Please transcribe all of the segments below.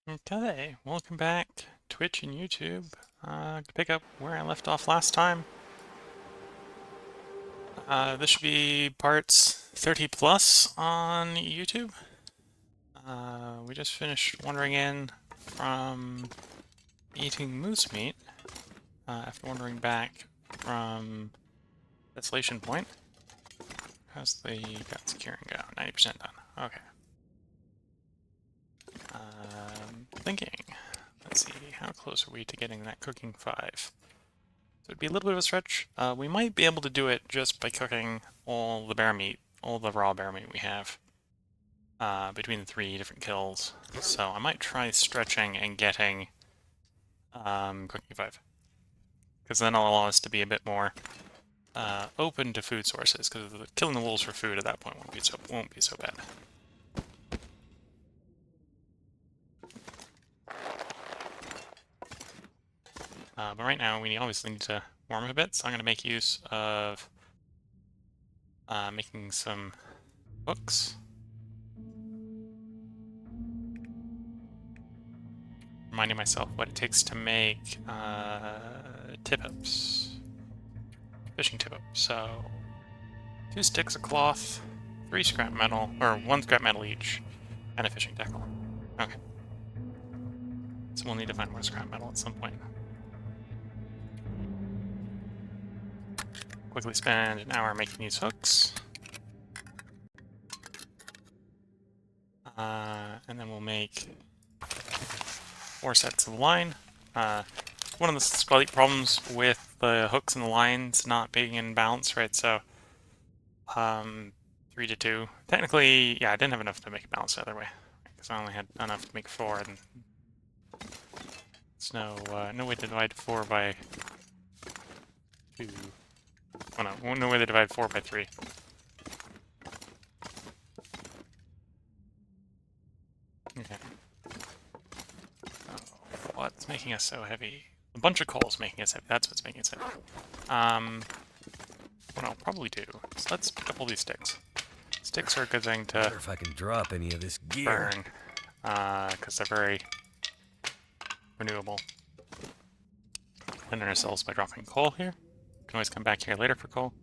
Okay, welcome back, Twitch and YouTube. To pick up where I left off last time. This should be parts 30 plus on YouTube. We just finished wandering in from eating moose meat after wandering back from Desolation Point. How's the gut securing go? 90% done. Okay. Thinking. Let's see, how close are we to getting that cooking 5? So it'd be a little bit of a stretch. We might be able to do it just by cooking all the bear meat, all the raw bear meat we have, between the 3 different kills. So I might try stretching and getting cooking 5. Because then it'll allow us to be a bit more open to food sources, because killing the wolves for food at that point won't be so bad. But right now, we obviously need to warm up a bit, so I'm going to make use of making some hooks. Reminding myself what it takes to make tip-ups. Fishing tip-up. So, 2 sticks of cloth, 3 scrap metal, or 1 scrap metal each, and a fishing tackle. Okay. So we'll need to find more scrap metal at some point. Quickly spend an hour making these hooks. And then we'll make 4 sets of line. One of the slight problems with the hooks and the lines not being in balance, right? So, 3 to 2. Technically, yeah, I didn't have enough to make it balance the other way, because I only had enough to make 4, and it's no way to divide 4 by 2. Oh no, no way to divide 4 by 3. Okay. So, what's making us so heavy? A bunch of coal's making us heavy. That's what's making us heavy. What I'll probably do is let's pick up all these sticks. Sticks are a good thing to if I can drop any of this gear. burn, because they're very renewable. Ender ourselves by dropping coal here. Can always come back here later for coal.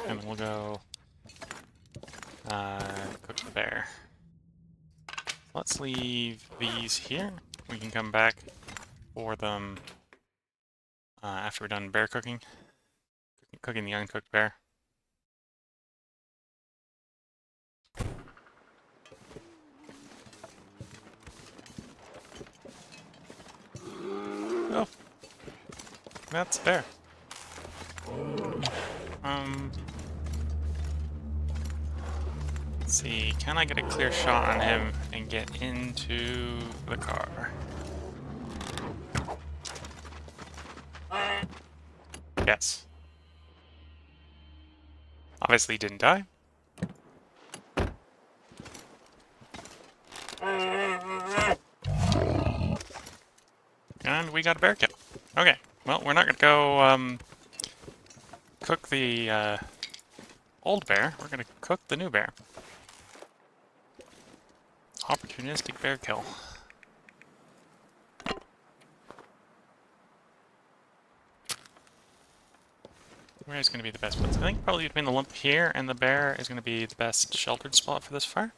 And then we'll go cook the bear. Let's leave these here. We can come back for them after we're done bear cooking. Cooking the uncooked bear. Oh, that's a bear. Let's see, can I get a clear shot on him and get into the car? Yes. Obviously he didn't die. And we got a bear kill. Okay, well, we're not gonna go cook the old bear. We're gonna cook the new bear. Opportunistic bear kill. Where is going to be the best place? I think probably between the lump here and the bear is going to be the best sheltered spot for this fire.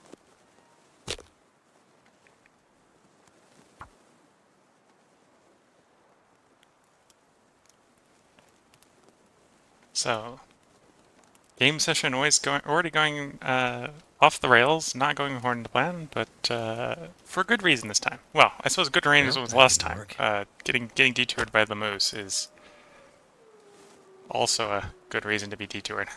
So, game session already going off the rails, not going according to plan, but for good reason this time. Well, I suppose good reason was last time. Getting detoured by the moose is also a good reason to be detoured.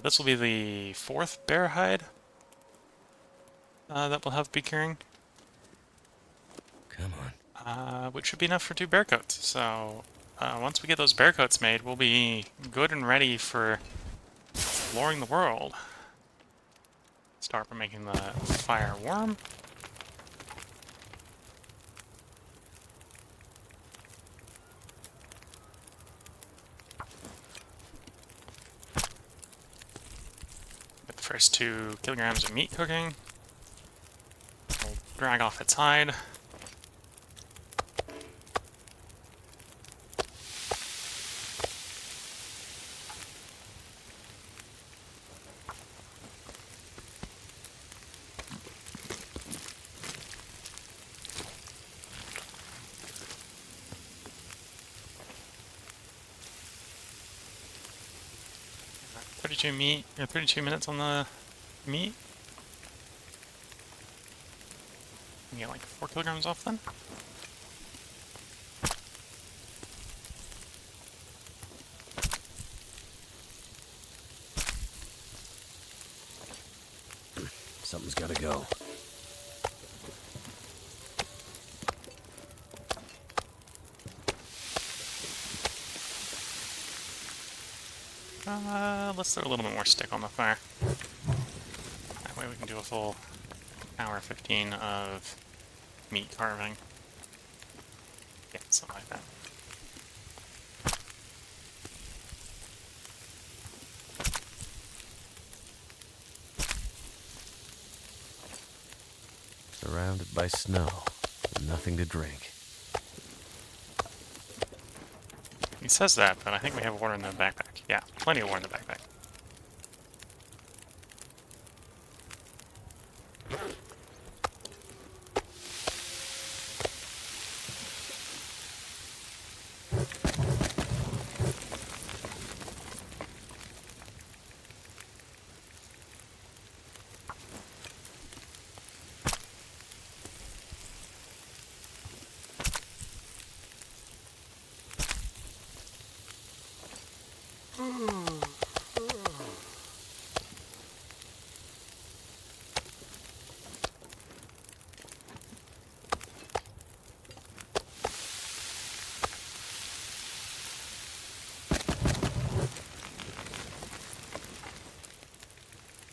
This will be the 4th bear hide that we'll have be carrying. Come on. Which should be enough for 2 bear coats. So once we get those bear coats made, we'll be good and ready for exploring the world. Start by making the fire warm. first 2 kilograms of meat cooking. We'll drag off its hide. Meat, or 32 minutes on the meat. You get like 4 kilograms off then. Something's gotta go. Let's throw a little bit more stick on the fire. That way we can do a full hour 15 of meat carving. Yeah, something like that. Surrounded by snow, and nothing to drink. He says that, but I think we have water in the backpack. Yeah, plenty of water in the backpack.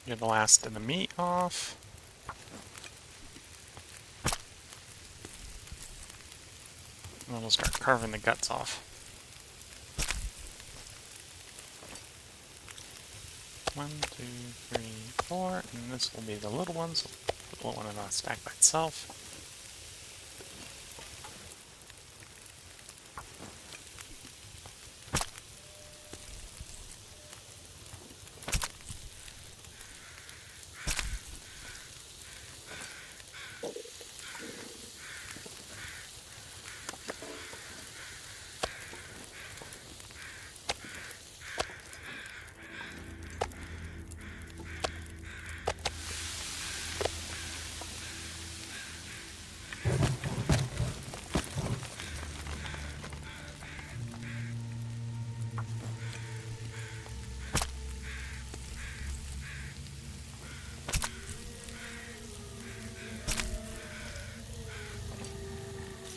Get the last of the meat off. And then we'll start carving the guts off. 1, 2, 3, 4, and this will be the little one, so put the little one in a stack by itself.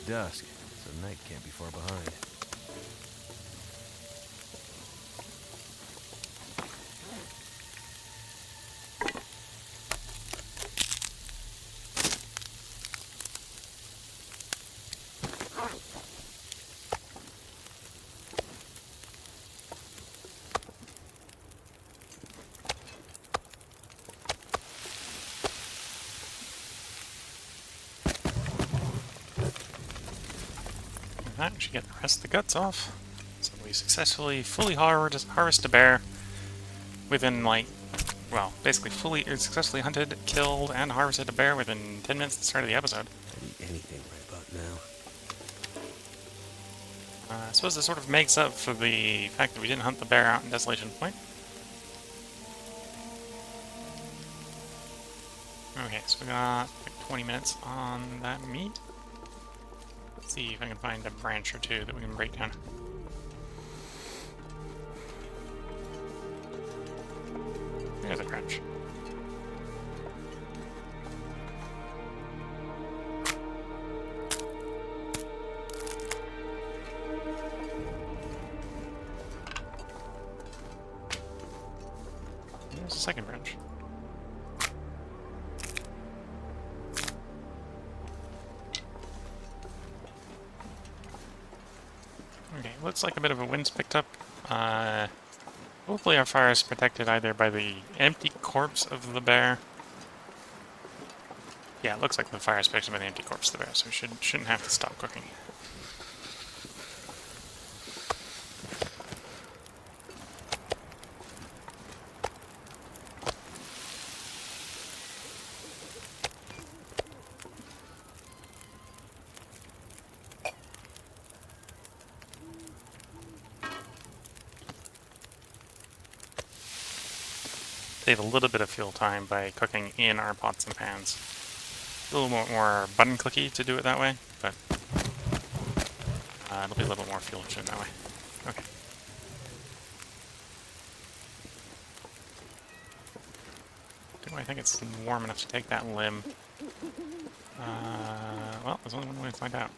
Dusk, so night can't be far behind. That should get the rest of the guts off. So we successfully fully harvest a bear within, like, well, basically successfully hunted, killed, and harvested a bear within 10 minutes of the start of the episode. I'd eat anything right about now. I suppose this sort of makes up for the fact that we didn't hunt the bear out in Desolation Point. Okay, so we got like 20 minutes on that meat. Let's see if I can find a branch or two that we can break down. There's a branch. There's a second branch. Okay, looks like a bit of a wind's picked up. Hopefully our fire is protected either by the empty corpse of the bear. Yeah, it looks like the fire is protected by the empty corpse of the bear, so we shouldn't have to stop cooking. Save a little bit of fuel time by cooking in our pots and pans. A little more button clicky to do it that way, but it'll be a little bit more fuel efficient that way. Okay. Do I think it's warm enough to take that limb? Well, there's only one way to find out.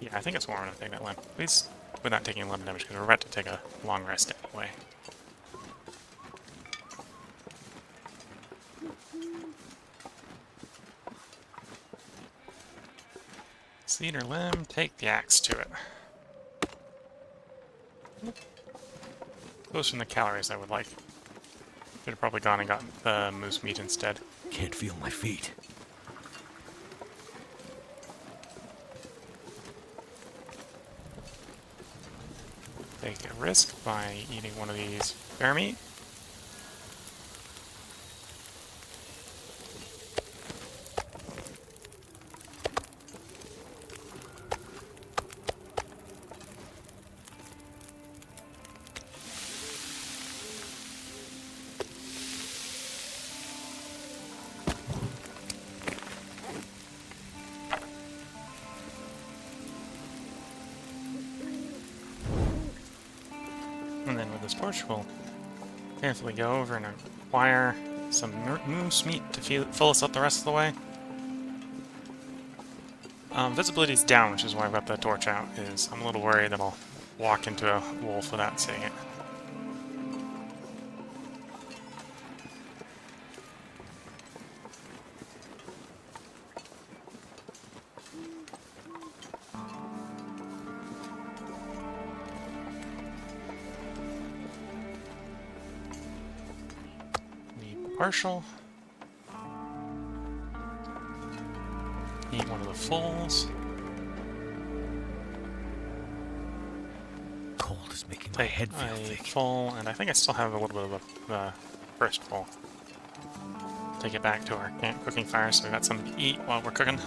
Yeah, I think it's warm enough to take that limb. At least without taking limb damage, because we're about to take a long rest anyway. Cedar limb, take the axe to it. Closer than the calories I would like. Should have probably gone and gotten the moose meat instead. Can't feel my feet. Take a risk by eating one of these bear meat. And then with this torch, we'll carefully go over and acquire some moose meat to fill us up the rest of the way. Visibility's down, which is why I've got the torch out, is I'm a little worried that I'll walk into a wolf without seeing it. Partial. Eat one of the fulls. Cold is making my head feel thick. Full, and I think I still have a little bit of the first full. Take it back to our camp cooking fire so we got something to eat while we're cooking.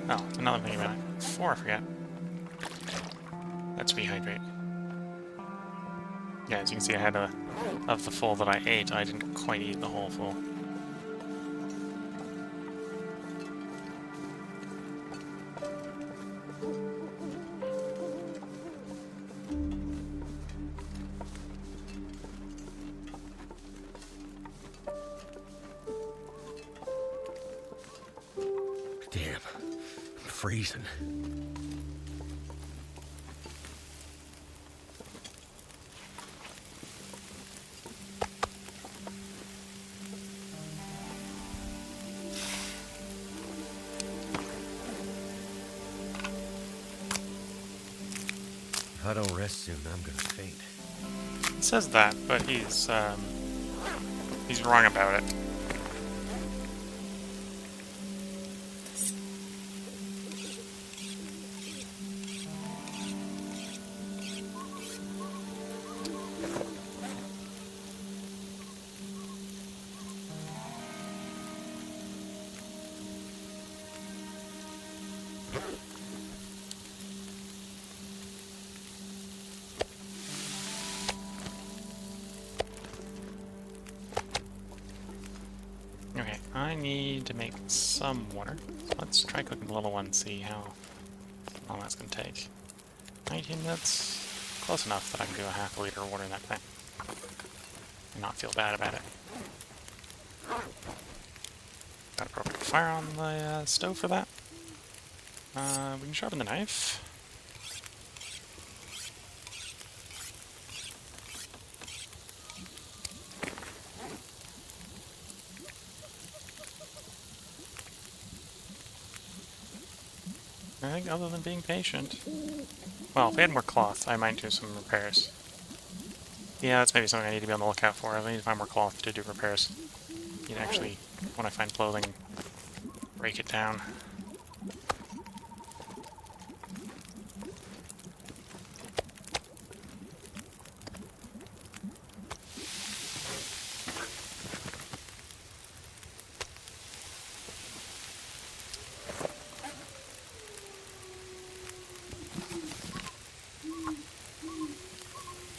Oh, another thing about it. Before I forget. Let's rehydrate. Yeah, as you can see, I had of the full that I ate, I didn't quite eat the whole full. Damn, I'm freezing. If I don't rest soon, I'm gonna faint. He says that, but he's wrong about it. Okay, I need to make some water. Let's try cooking the little one, see how long that's going to take. 19 minutes? Close enough that I can do a half a liter of water in that time. And not feel bad about it. Got appropriate fire on the stove for that. We can sharpen the knife. I think other than being patient. Well, if we had more cloth, I might do some repairs. Yeah, that's maybe something I need to be on the lookout for. I need to find more cloth to do repairs. You can actually, when I find clothing, break it down.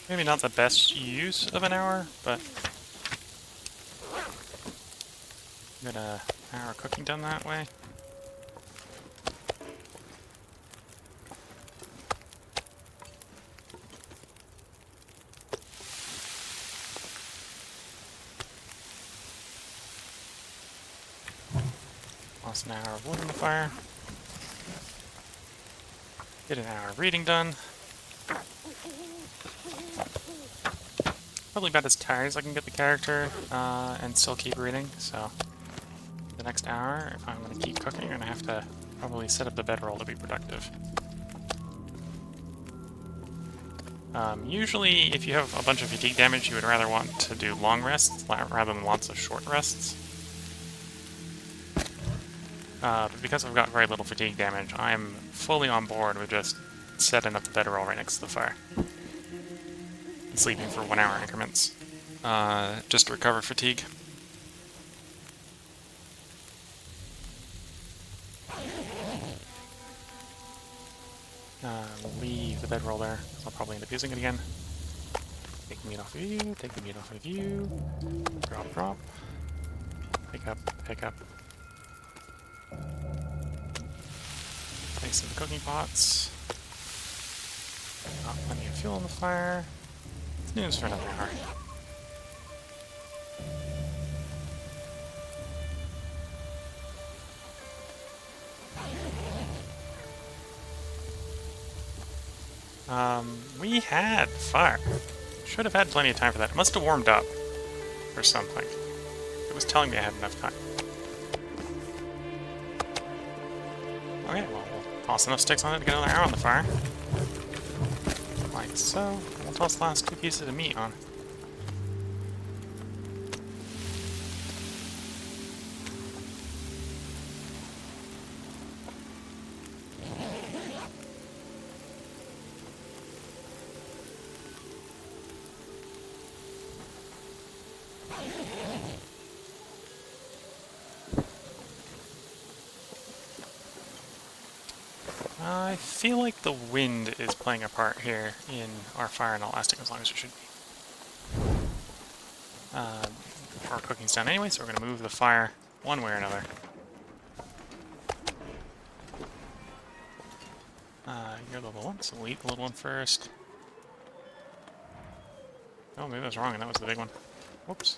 Maybe not the best use of an hour, but get an hour cooking done that way. Lost an hour of wood in the fire. Get an hour of reading done. Probably about as tired as I can get the character, and still keep reading, so the next hour, if I'm going to keep cooking, I'm going to have to probably set up the bedroll to be productive. Usually, if you have a bunch of fatigue damage, you would rather want to do long rests rather than lots of short rests. But because I've got very little fatigue damage, I'm fully on board with just setting up the bedroll right next to the fire. And sleeping for 1 hour increments. Just to recover fatigue. Leave the bedroll there, because I'll probably end up using it again. Take the meat off of you, take the meat off of you. Drop, drop. Pick up, pick up. Place in the cooking pots. Got plenty of fuel in the fire. Snooze for another hour. We had fire. Should have had plenty of time for that. It must have warmed up or something. It was telling me I had enough time. Okay, well, we'll toss enough sticks on it to get another hour on the fire. Like so. We'll toss the last 2 pieces of meat on. I feel like the wind is playing a part here in our fire not lasting as long as it should be. Our cooking's done anyway, so we're going to move the fire one way or another. You're the little one, so we'll eat the little one first. Oh, maybe I was wrong and that was the big one. Whoops.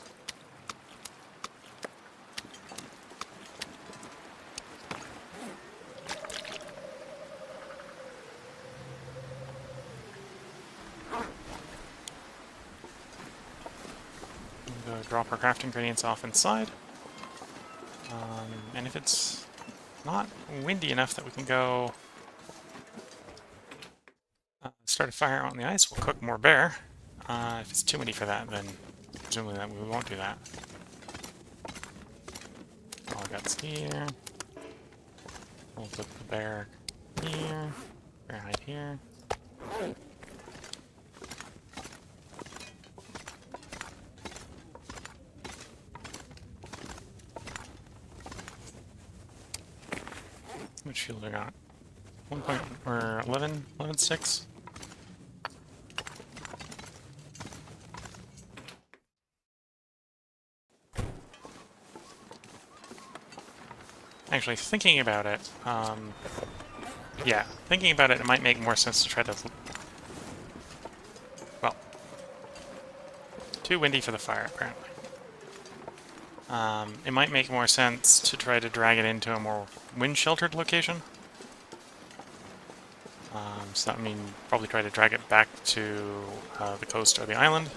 We'll go drop our crafting ingredients off inside. And if it's not windy enough that we can go start a fire on the ice, we'll cook more bear. If it's too windy for that, then presumably that we won't do that. All guts here. We'll put the bear here. Bear hide here. How much fuel do I got? 1 point, or 11? 11.6? Actually, thinking about it, yeah, thinking about it, it might make more sense to try to... Well, too windy for the fire, apparently. It might make more sense to try to drag it into a more wind-sheltered location. So that means probably try to drag it back to the coast or the island.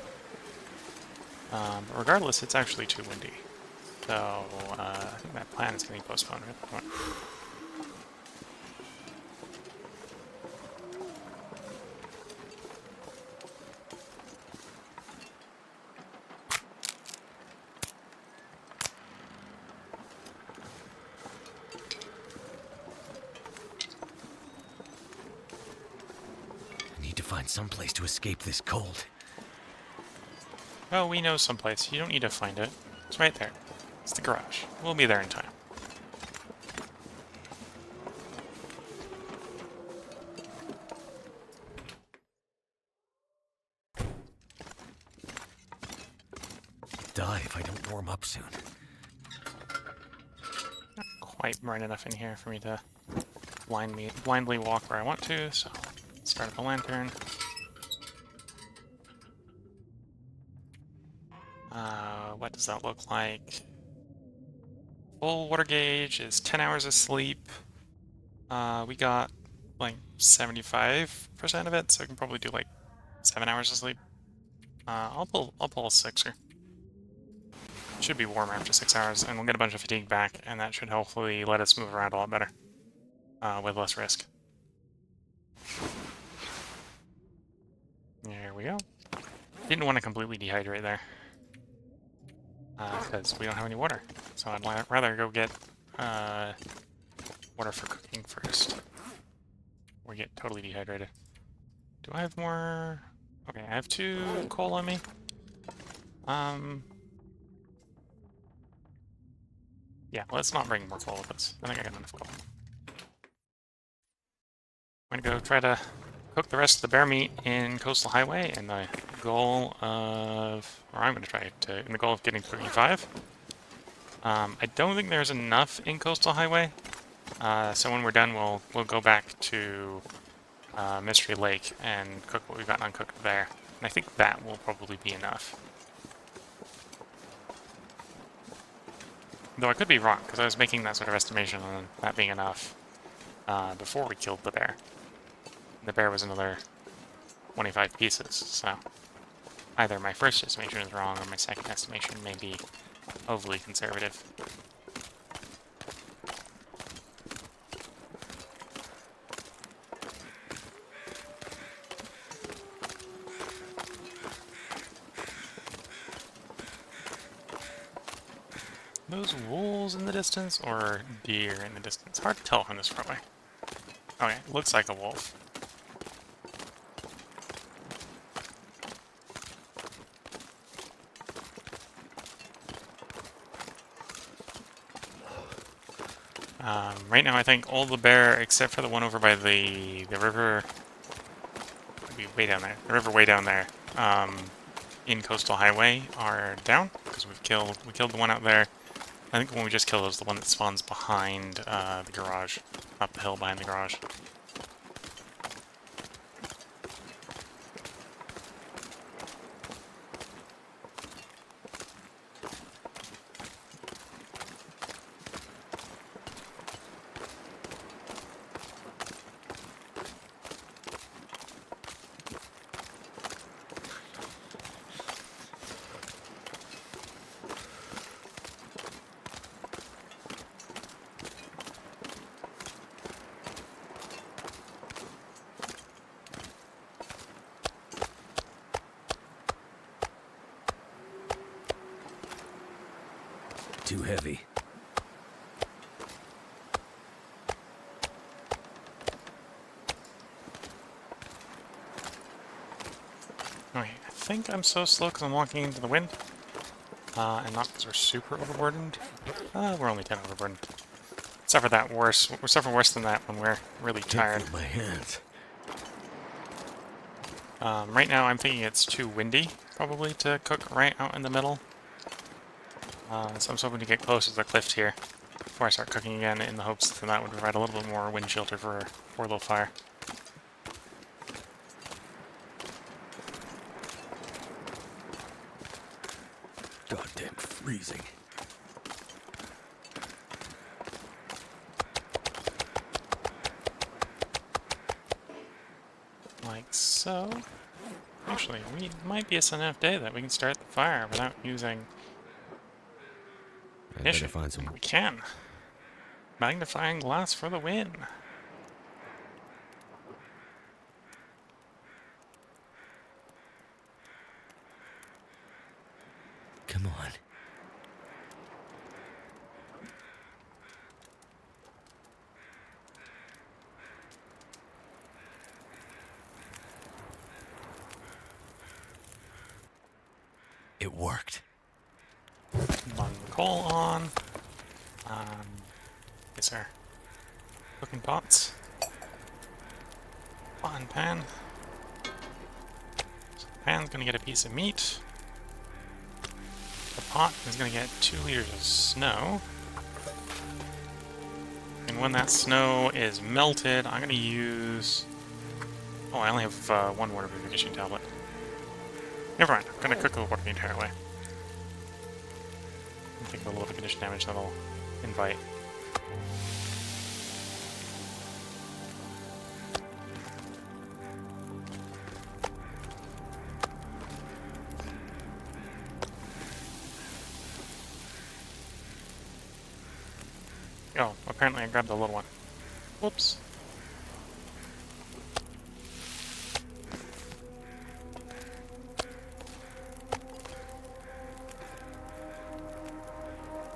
But regardless, it's actually too windy. So I think that plan is getting postponed at the point. find some place to escape this cold. Oh, we know someplace. You don't need to find it. It's right there. It's the garage. We'll be there in time. Die if I don't warm up soon. Not quite bright enough in here for me to blindly walk where I want to, so start up the lantern. What does that look like? Full water gauge is 10 hours of sleep. We got like 75% of it, so we can probably do like 7 hours of sleep. I'll pull a sixer. Should be warmer after 6 hours, and we'll get a bunch of fatigue back, and that should hopefully let us move around a lot better, with less risk. There we go. Didn't want to completely dehydrate there, because we don't have any water. So I'd rather go get water for cooking first. Or get totally dehydrated. Do I have more? Okay, I have 2 coal on me. Yeah, let's not bring more coal with us. I think I got enough coal. I'm gonna go try to cook the rest of the bear meat in Coastal Highway in the goal of, or I'm gonna try to, in the goal of getting to 35. I don't think there's enough in Coastal Highway, so when we're done, we'll go back to Mystery Lake and cook what we've got uncooked there. And I think that will probably be enough. Though I could be wrong, because I was making that sort of estimation on that being enough before we killed the bear. The bear was another 25 pieces, so either my first estimation is wrong or my second estimation may be overly conservative. Those wolves in the distance or deer in the distance? Hard to tell from this far away. Okay, looks like a wolf. Right now I think all the bear, except for the one over by the river, maybe way down there, the river way down there, in Coastal Highway are down, because we killed the one out there. I think the one we just killed was the one that spawns behind the garage, up the hill behind the garage. Too heavy. Okay, I think I'm so slow because I'm walking into the wind, and not because we're super overburdened. We're only 10 overburdened. Suffer that worse. We suffer worse than that when we're really tired. Can't feel my hands. Right now I'm thinking it's too windy, probably, to cook right out in the middle. So I'm hoping to get close to the cliff here before I start cooking again, in the hopes that that would provide a little bit more wind shelter for a little fire. Goddamn freezing. Like so. Actually, we might be a sun enough day that we can start the fire without using I better ignition. find some. We can. Magnifying glass for the win. Come on. It worked. Bung the coal on. Is there cooking pots? Pot and pan. So the pan's gonna get a piece of meat. The pot is gonna get 2 liters of snow. And when that snow is melted, I'm gonna use... Oh, I only have one water purification tablet. Never mind, I'm gonna cook the water the entire way. I think of a little bit of condition damage that'll invite. Oh, apparently I grabbed the little one. Whoops.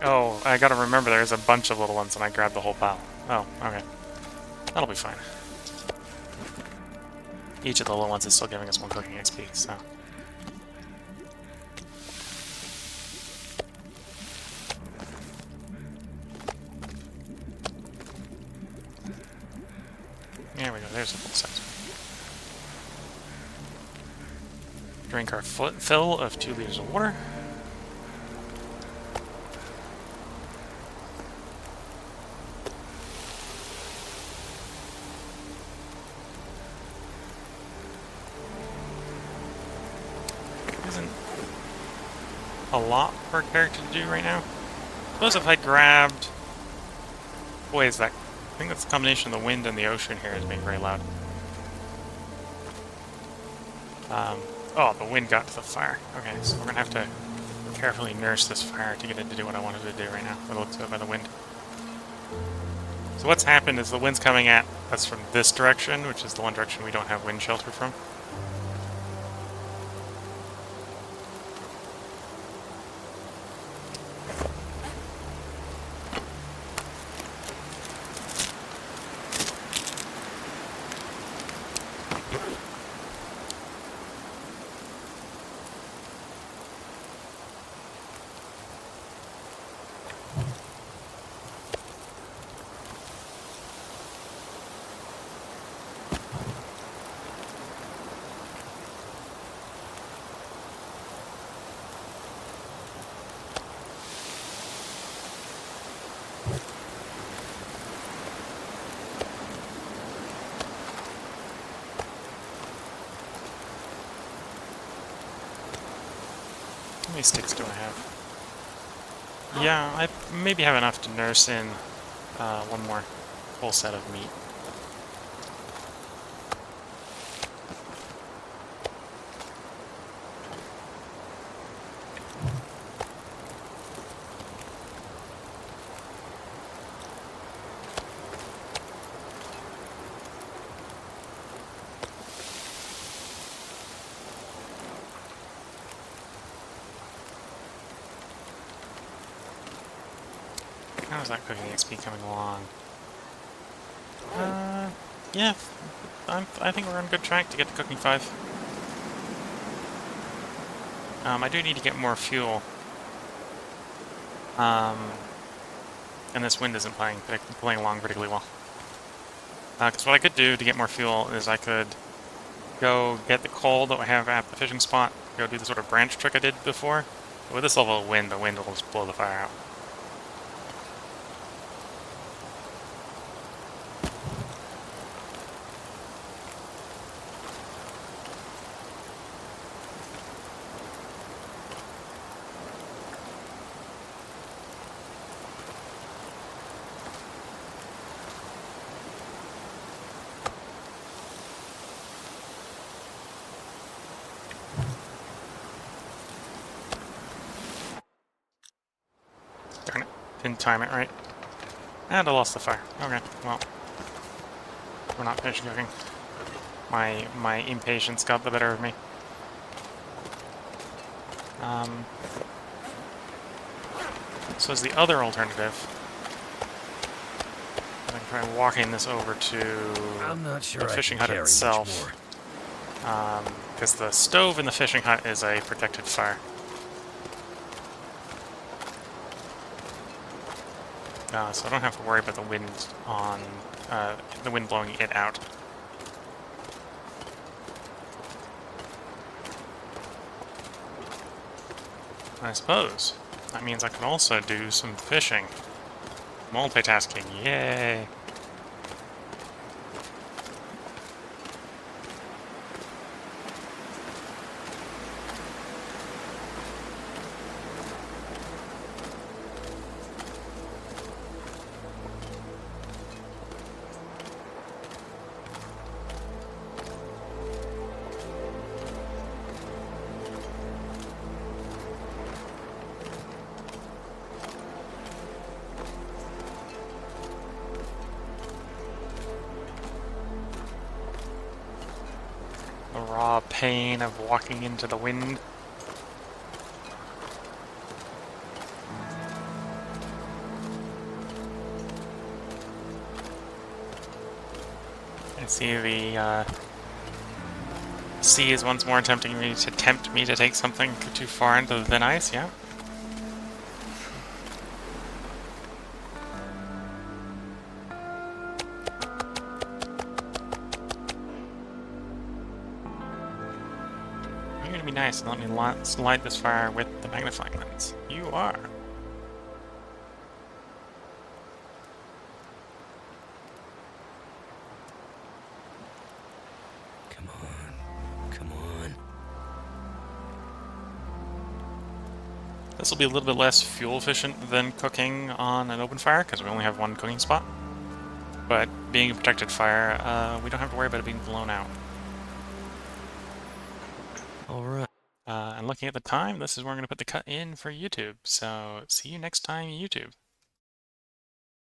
Oh, I gotta remember there's a bunch of little ones and I grabbed the whole pile. Oh, okay. That'll be fine. Each of the little ones is still giving us 1 cooking XP, so... There we go, there's a full size one. Drink our fill of 2 liters of water. Isn't a lot for a character to do right now. Suppose if I grabbed... Boy, is that... I think that's the combination of the wind and the ocean here is being very loud. Oh, the wind got to the fire. Okay, so we're gonna have to carefully nurse this fire to get it to do what I wanted to do right now. It looks good by the wind. So what's happened is the wind's coming at us from this direction, which is the one direction we don't have wind shelter from. How many sticks do I have? Yeah, I maybe have enough to nurse in one more full set of meat. How's that cooking XP coming along? Yeah, I think we're on good track to get to cooking 5. I do need to get more fuel. And this wind isn't playing along particularly well. Because what I could do to get more fuel is I could go get the coal that we have at the fishing spot, go do the sort of branch trick I did before. But with this level of wind, the wind will just blow the fire out. Darn it. Didn't time it right. And I lost the fire. Okay, well. We're not finished cooking. My impatience got the better of me. So as the other alternative, I can try walking this over to I'm not sure the fishing hut itself. Because the stove in the fishing hut is a protected fire. so I don't have to worry about the wind blowing it out. I suppose that means I can also do some fishing. Multitasking, yay! The raw pain of walking into the wind. I see the sea is once more tempting me to tempt me to take something too far into the thin ice, yeah? You're gonna be nice and let me light this fire with the magnifying lens. You are. Come on. Come on. This will be a little bit less fuel efficient than cooking on an open fire, because we only have one cooking spot. But being a protected fire, we don't have to worry about it being blown out. Alright. And looking at the time, this is where I'm going to put the cut in for YouTube. So see you next time, YouTube.